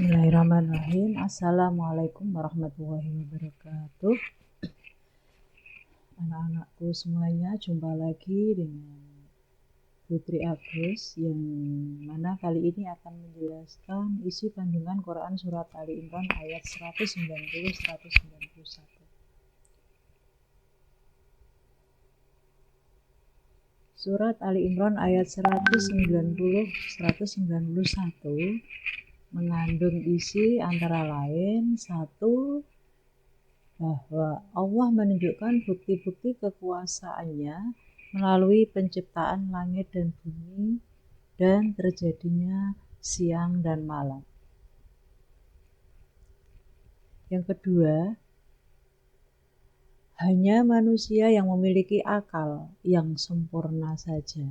Bismillahirrahmanirrahim. Assalamualaikum warahmatullahi wabarakatuh. Anak-anakku semuanya, jumpa lagi dengan Putri Agus yang mana kali ini akan menjelaskan isi kandungan Quran Surat Ali Imran ayat 190-191. Surat Ali Imran ayat 190-191 mengandung isi antara lain: satu, bahwa Allah menunjukkan bukti-bukti kekuasaannya melalui penciptaan langit dan bumi dan terjadinya siang dan malam. Yang kedua, hanya manusia yang memiliki akal yang sempurna saja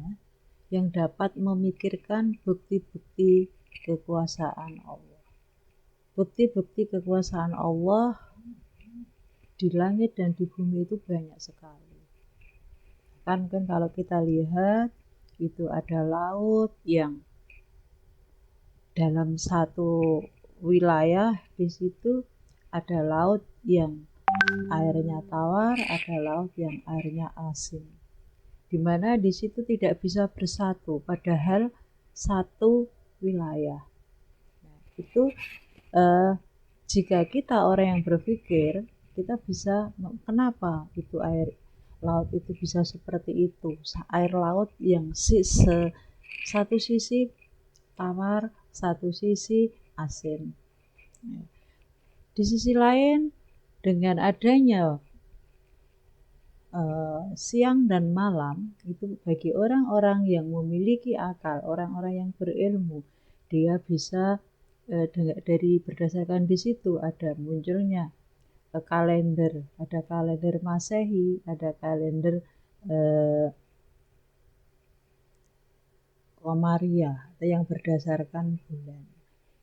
yang dapat memikirkan bukti-bukti kekuasaan Allah. Bukti-bukti kekuasaan Allah di langit dan di bumi itu banyak sekali. Kan kalau kita lihat itu ada laut yang dalam satu wilayah, di situ ada laut yang airnya tawar, ada laut yang airnya asin. Di mana di situ tidak bisa bersatu, padahal satu wilayah. Nah, itu jika kita orang yang berpikir, kita bisa, kenapa itu air laut itu bisa seperti itu? Air laut yang satu sisi tawar, satu sisi asin. Di sisi lain, dengan adanya siang dan malam, itu bagi orang-orang yang memiliki akal, orang-orang yang berilmu, dia bisa dari berdasarkan di situ ada munculnya kalender, ada kalender Masehi, ada kalender Qamariah yang berdasarkan bulan.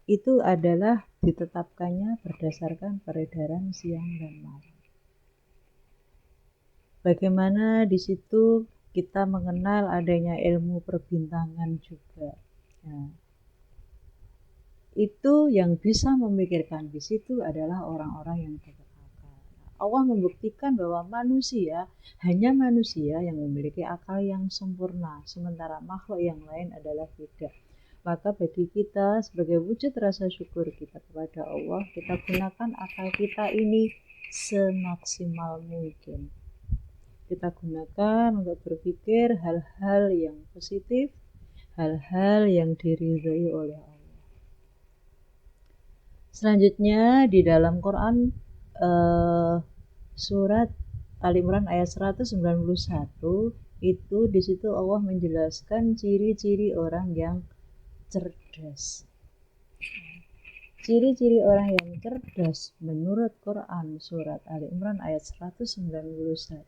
Itu adalah ditetapkannya berdasarkan peredaran siang dan malam. Bagaimana di situ kita mengenal adanya ilmu perbintangan juga. Nah, itu yang bisa memikirkan di situ adalah orang-orang yang berakal. Allah membuktikan bahwa hanya manusia yang memiliki akal yang sempurna, sementara makhluk yang lain adalah tidak. Maka bagi kita sebagai wujud rasa syukur kita kepada Allah, kita gunakan akal kita ini semaksimal mungkin. Kita gunakan untuk berpikir hal-hal yang positif, hal-hal yang diridhai oleh Allah. Selanjutnya di dalam Quran surat Ali Imran ayat 191 itu di situ Allah menjelaskan ciri-ciri orang yang cerdas. Ciri-ciri orang yang cerdas menurut Quran surat Ali Imran ayat 191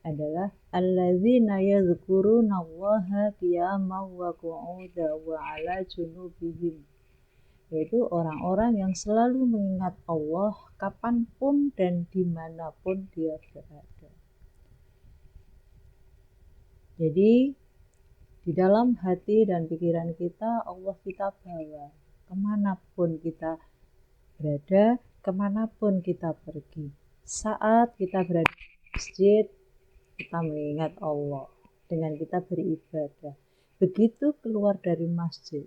adalah alladzina yadhkurunallaha qiyaman wa qu'udan wa 'ala junubihim, yaitu orang-orang yang selalu mengingat Allah kapanpun dan dimanapun dia berada. Jadi di dalam hati dan pikiran kita, Allah kita bawa kemanapun kita berada, kemanapun kita pergi. Saat kita berada di masjid, kita mengingat Allah dengan kita beribadah. Begitu keluar dari masjid,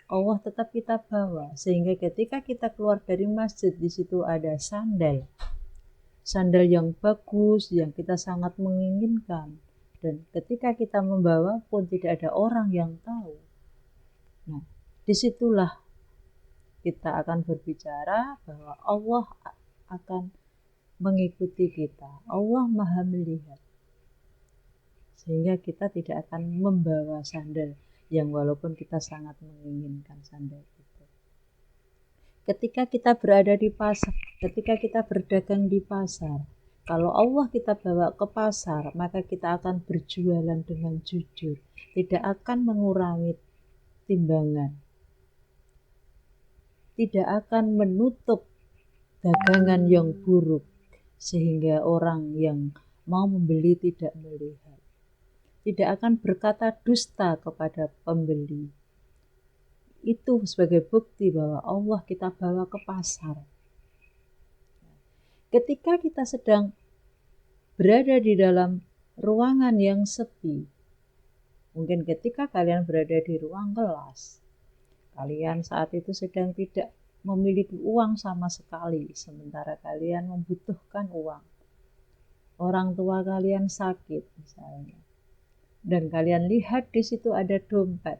Allah tetap kita bawa, sehingga ketika kita keluar dari masjid, di situ ada sandal yang bagus, yang kita sangat menginginkan, dan ketika kita membawa pun tidak ada orang yang tahu. Nah, disitulah kita akan berbicara bahwa Allah akan mengikuti kita. Allah Maha melihat, sehingga kita tidak akan membawa sandal yang walaupun kita sangat menginginkan sandal itu. Ketika kita berada di pasar, ketika kita berdagang di pasar, kalau Allah kita bawa ke pasar, maka kita akan berjualan dengan jujur, tidak akan mengurangi timbangan, tidak akan menutup dagangan yang buruk, sehingga orang yang mau membeli tidak melihat, tidak akan berkata dusta kepada pembeli. Itu sebagai bukti bahwa Allah kita bawa ke pasar. Ketika kita sedang berada di dalam ruangan yang sepi, mungkin ketika kalian berada di ruang kelas, kalian saat itu sedang tidak memiliki uang sama sekali, sementara kalian membutuhkan uang. Orang tua kalian sakit misalnya, dan kalian lihat di situ ada dompet,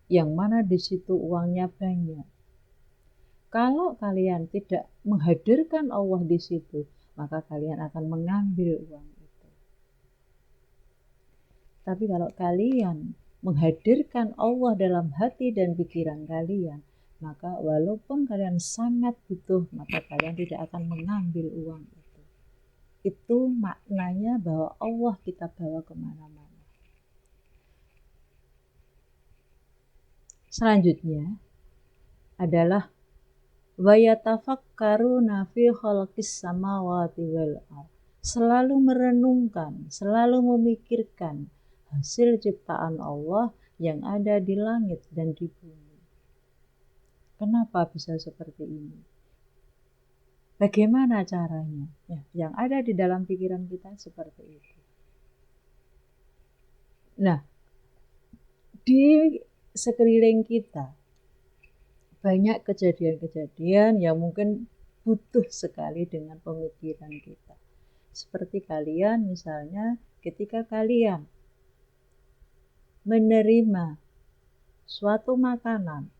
yang mana di situ uangnya banyak. Kalau kalian tidak menghadirkan Allah di situ, maka kalian akan mengambil uang itu. Tapi kalau kalian menghadirkan Allah dalam hati dan pikiran kalian, maka walaupun kalian sangat butuh, maka kalian tidak akan mengambil uang itu. Itu maknanya bahwa Allah kita bawa kemana-mana. Selanjutnya adalah wa yatafakkaruna fi khalqis samawati wal ardh. Selalu merenungkan, selalu memikirkan hasil ciptaan Allah yang ada di langit dan di bumi. Kenapa bisa seperti ini? Bagaimana caranya? Ya, yang ada di dalam pikiran kita seperti itu. Nah, di sekeliling kita banyak kejadian-kejadian yang mungkin butuh sekali dengan pemikiran kita. Seperti kalian misalnya ketika kalian menerima suatu makanan,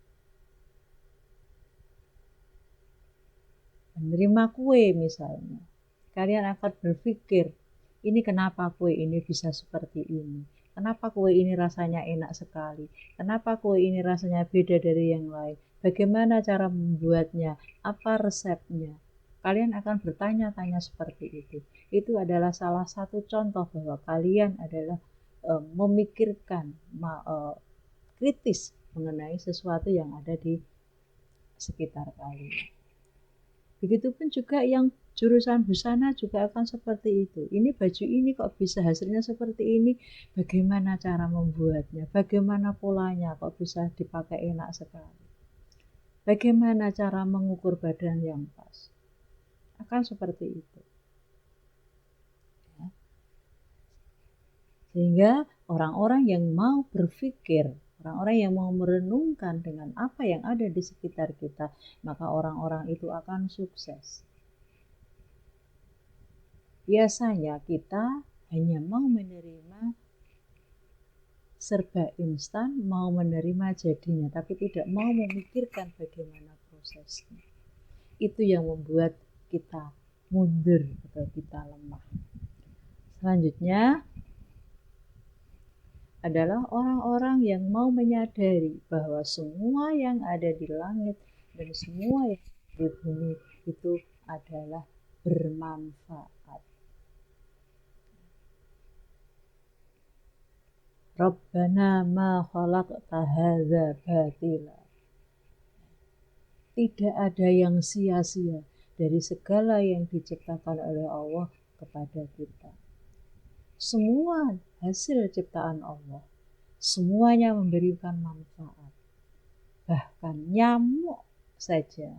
menerima kue misalnya, kalian akan berpikir, ini kenapa kue ini bisa seperti ini? Kenapa kue ini rasanya enak sekali? Kenapa kue ini rasanya beda dari yang lain? Bagaimana cara membuatnya? Apa resepnya? Kalian akan bertanya-tanya seperti itu. Itu adalah salah satu contoh bahwa kalian adalah memikirkan kritis mengenai sesuatu yang ada di sekitar kalian. Begitupun juga yang jurusan busana juga akan seperti itu. Ini baju ini kok bisa hasilnya seperti ini? Bagaimana cara membuatnya? Bagaimana polanya kok bisa dipakai enak sekali? Bagaimana cara mengukur badan yang pas? Akan seperti itu. Ya. Sehingga orang-orang yang mau berpikir, orang-orang yang mau merenungkan dengan apa yang ada di sekitar kita, maka orang-orang itu akan sukses. Biasanya kita hanya mau menerima serba instan, mau menerima jadinya, tapi tidak mau memikirkan bagaimana prosesnya. Itu yang membuat kita mundur atau kita lemah. Selanjutnya adalah orang-orang yang mau menyadari bahwa semua yang ada di langit dan semua yang di bumi itu adalah bermanfaat. Rabbana ma khalaqta hadza batila. Tidak ada yang sia-sia dari segala yang diciptakan oleh Allah kepada kita. Semua hasil ciptaan Allah, semuanya memberikan manfaat. Bahkan nyamuk saja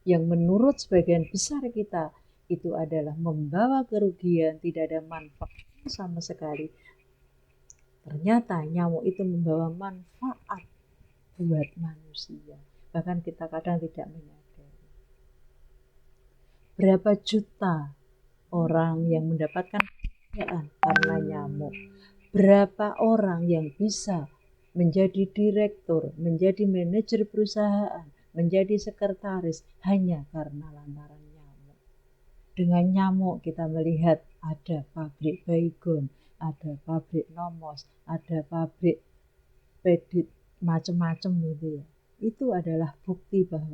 yang menurut sebagian besar kita itu adalah membawa kerugian, tidak ada manfaat sama sekali. Ternyata nyamuk itu membawa manfaat buat manusia. Bahkan kita kadang tidak menyadari. Berapa juta orang yang mendapatkan pekerjaan karena nyamuk. Berapa orang yang bisa menjadi direktur, menjadi manajer perusahaan, menjadi sekretaris hanya karena lantaran nyamuk. Dengan nyamuk kita melihat ada pabrik baygon, ada pabrik nomos, ada pabrik pedit, macam-macam gitu ya. Itu adalah bukti bahwa